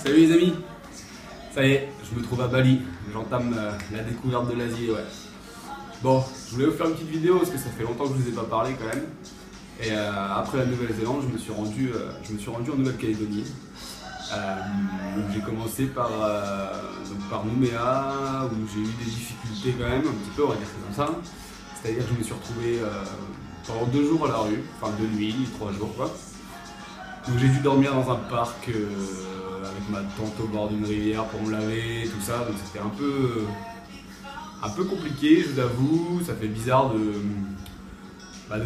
Salut les amis. Ça y est, je me trouve à Bali. J'entame la découverte de l'Asie, ouais. Bon, je voulais vous faire une petite vidéo parce que ça fait longtemps que je vous ai pas parlé quand même. Et après la Nouvelle-Zélande, je me suis rendu en Nouvelle-Calédonie. J'ai commencé par Nouméa, où j'ai eu des difficultés quand même, un petit peu, on va dire que comme ça. C'est-à-dire que je me suis retrouvé pendant 2 jours à la rue, enfin 2 nuits, 3 jours quoi. Donc j'ai dû dormir dans un parc avec ma tante au bord d'une rivière pour me laver, tout ça. Donc c'était un peu compliqué, je vous avoue. Ça fait bizarre de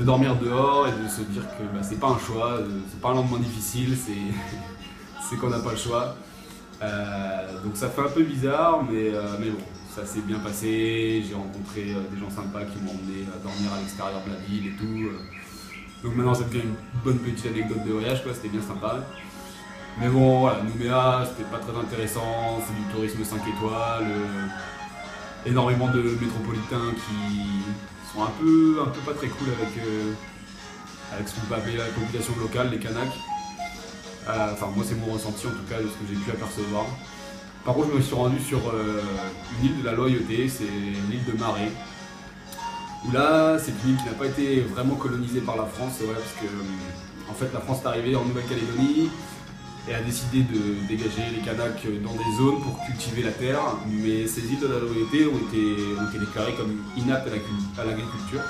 dormir dehors et de se dire que c'est pas un choix, c'est pas un lendemain difficile, c'est qu'on n'a pas le choix. Donc ça fait un peu bizarre, mais bon, ça s'est bien passé. J'ai rencontré des gens sympas qui m'ont emmené dormir à l'extérieur de la ville et tout. Donc maintenant ça devient une bonne petite anecdote de voyage, quoi, c'était bien sympa. Mais bon, voilà, Nouméa, c'était pas très intéressant, c'est du tourisme 5 étoiles, énormément de métropolitains qui sont un peu pas très cool avec ce qu'on peut appeler la population locale, les Kanaks. Enfin, moi c'est mon ressenti en tout cas de ce que j'ai pu apercevoir. Par contre, je me suis rendu sur une île de la Loyauté, c'est l'île de Maré. Où là, c'est une île qui n'a pas été vraiment colonisée par la France, ouais, parce que en fait la France est arrivée en Nouvelle-Calédonie et a décidé de dégager les Kanaks dans des zones pour cultiver la terre, mais ces îles de la Loyauté ont été déclarées comme inaptes à l'agriculture.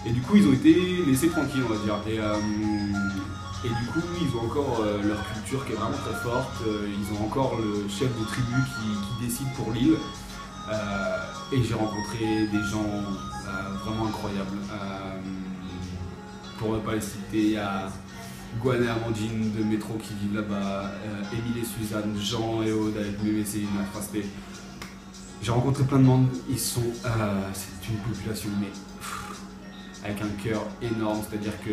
Et du coup, ils ont été laissés tranquilles, on va dire. Et du coup, ils ont encore leur culture qui est vraiment très forte, ils ont encore le chef de tribu qui décide pour l'île. Et j'ai rencontré des gens vraiment incroyables. Pour ne pas les citer, il y a Gwen et Amandine de Métro qui vivent là-bas, Émile et Suzanne, Jean et Aude avec Mémé et Céline. Enfin, j'ai rencontré plein de monde, c'est une population mais avec un cœur énorme, c'est-à-dire que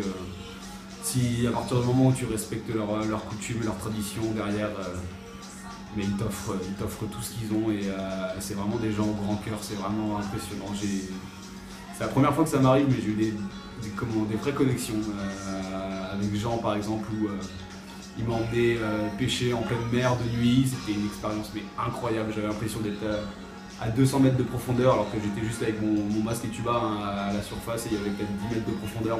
si à partir du moment où tu respectes leurs coutumes et leurs traditions derrière, mais ils t'offrent tout ce qu'ils ont et c'est vraiment des gens au grand cœur, c'est vraiment impressionnant. C'est la première fois que ça m'arrive, mais j'ai eu des vraies connexions avec Jean par exemple, où il m'a emmené pêcher en pleine mer de nuit. C'était une expérience mais incroyable, j'avais l'impression d'être à 200 mètres de profondeur alors que j'étais juste avec mon masque et tuba à la surface et il y avait peut-être 10 mètres de profondeur.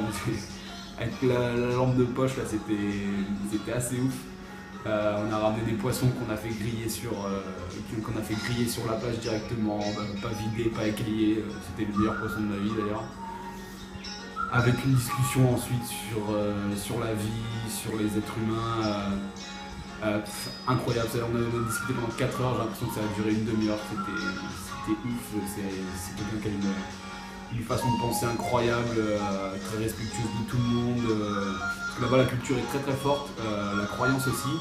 Avec la lampe de poche là, c'était assez ouf. On a ramené des poissons qu'on a fait griller sur la plage directement, pas vidés, pas écaillés. C'était le meilleur poisson de ma vie d'ailleurs. Avec une discussion ensuite sur la vie, sur les êtres humains. Incroyable, on a discuté pendant 4 heures, j'ai l'impression que ça a duré une demi-heure, c'était ouf. C'est quelqu'un qui a une façon de penser incroyable, très respectueuse de tout le monde. Parce que là-bas la culture est très très forte, la croyance aussi.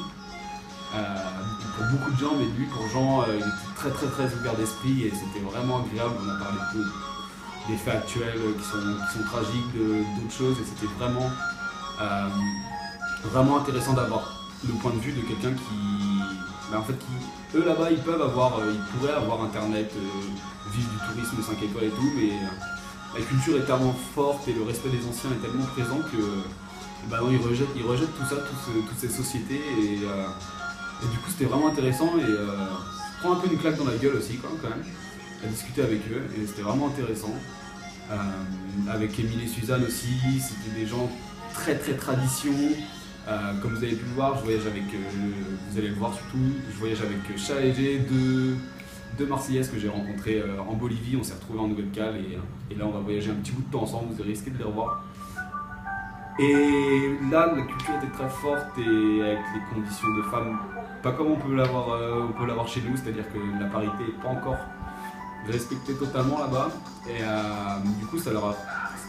Pour beaucoup de gens, mais lui pour Jean, il était très très très ouvert d'esprit et c'était vraiment agréable. On a parlé des faits actuels qui sont tragiques, d'autres choses, et c'était vraiment intéressant d'avoir le point de vue de quelqu'un eux là-bas ils pourraient avoir internet, vivre du tourisme 5 étoiles et tout, mais la culture est tellement forte et le respect des anciens est tellement présent que non, ils rejettent tout ça, toutes ces sociétés et du coup c'était vraiment intéressant et je prends un peu une claque dans la gueule aussi quand même, à discuter avec eux et c'était vraiment intéressant. Avec Émile et Suzanne aussi, c'était des gens très très tradition. Comme vous avez pu le voir, je voyage avec, vous allez le voir surtout, je voyage avec Chat et G, deux Marseillaises que j'ai rencontrées en Bolivie. On s'est retrouvés en Nouvelle-Cal et là on va voyager un petit bout de temps ensemble, vous risquez de les revoir. Et là la culture était très forte et avec les conditions de femmes, pas comme on peut l'avoir chez nous, c'est-à-dire que la parité n'est pas encore respectée totalement là-bas. Et du coup c'était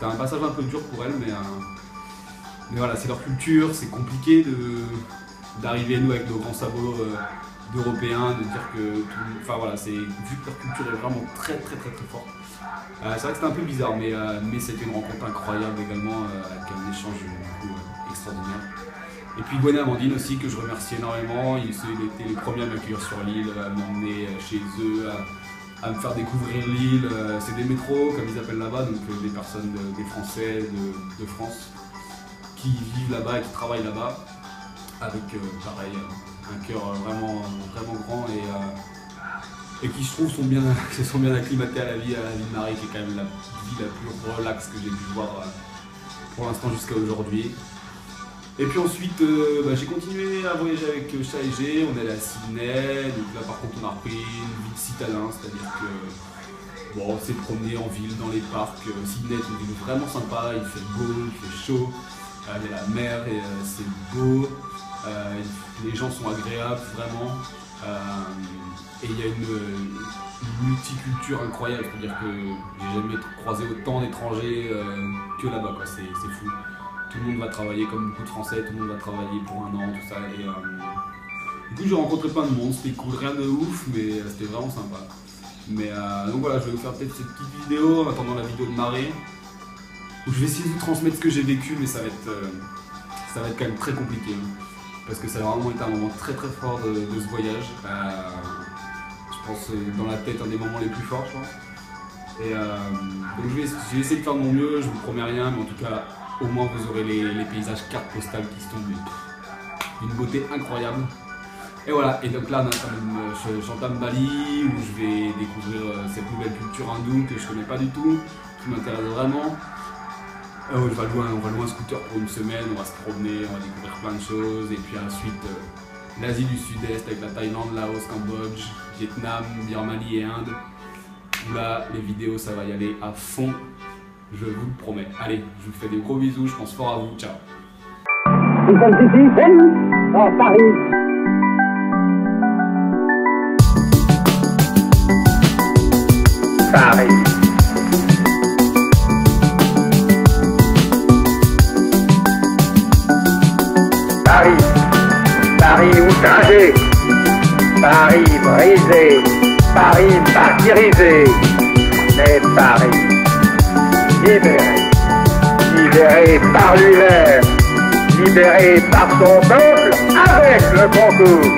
un passage un peu dur pour elles, mais voilà, c'est leur culture, c'est compliqué d'arriver nous avec nos grands sabots d'Européens, de dire que enfin voilà, vu que leur culture est vraiment très très très très forte. C'est vrai que c'était un peu bizarre, mais c'était une rencontre incroyable également, avec un échange beaucoup extraordinaire. Et puis Gwen et Amandine aussi, que je remercie énormément, ils étaient les premiers à m'accueillir sur l'île, à m'emmener chez eux, à me faire découvrir l'île. C'est des métros, comme ils appellent là-bas, donc des personnes, des Français de France, qui vivent là-bas et qui travaillent là-bas, avec pareil un cœur vraiment, vraiment grand et qui, je trouve, se sont bien acclimatés à la vie de Marie, qui est quand même la vie la plus relaxe que j'ai pu voir pour l'instant jusqu'à aujourd'hui. Et puis ensuite, j'ai continué à voyager avec Chat et G, on est allé à Sydney, donc là par contre on a repris une vie de citadin, c'est-à-dire que bon, on s'est promené en ville, dans les parcs. Sydney est une ville vraiment sympa, il fait beau, il fait chaud, il y a la mer et c'est beau, les gens sont agréables vraiment, et il y a une multiculture incroyable, c'est-à-dire que j'ai jamais croisé autant d'étrangers que là-bas, c'est fou. Tout le monde va travailler comme beaucoup de Français, tout le monde va travailler pour un an, tout ça. Et du coup, j'ai rencontré plein de monde, c'était cool, rien de ouf, mais c'était vraiment sympa. Mais donc voilà, je vais vous faire peut-être cette petite vidéo en attendant la vidéo de marée, où je vais essayer de vous transmettre ce que j'ai vécu, mais ça va être quand même très compliqué. Parce que ça a vraiment été un moment très très fort de ce voyage. Je pense dans la tête un des moments les plus forts, je pense. Et donc je vais essayer de faire de mon mieux, je vous promets rien, mais en tout cas, au moins vous aurez les paysages cartes postales qui sont d'une beauté incroyable. Et voilà, et donc là j'entame Bali, où je vais découvrir cette nouvelle culture hindoue que je connais pas du tout, qui m'intéresse vraiment. On va louer un scooter pour une semaine, on va se promener, on va découvrir plein de choses. Et puis ensuite l'Asie du Sud-Est avec la Thaïlande, Laos, Cambodge, Vietnam, Birmanie et Inde. Où là, les vidéos, ça va y aller à fond. Je vous le promets. Allez, je vous fais des gros bisous, je pense fort à vous. Ciao. Nous sommes ici, dans Paris. Paris. Paris. Paris outragé. Paris brisé. Paris martyrisé. Mais Paris libéré. Libéré par lui-même. Libéré par son peuple avec le concours.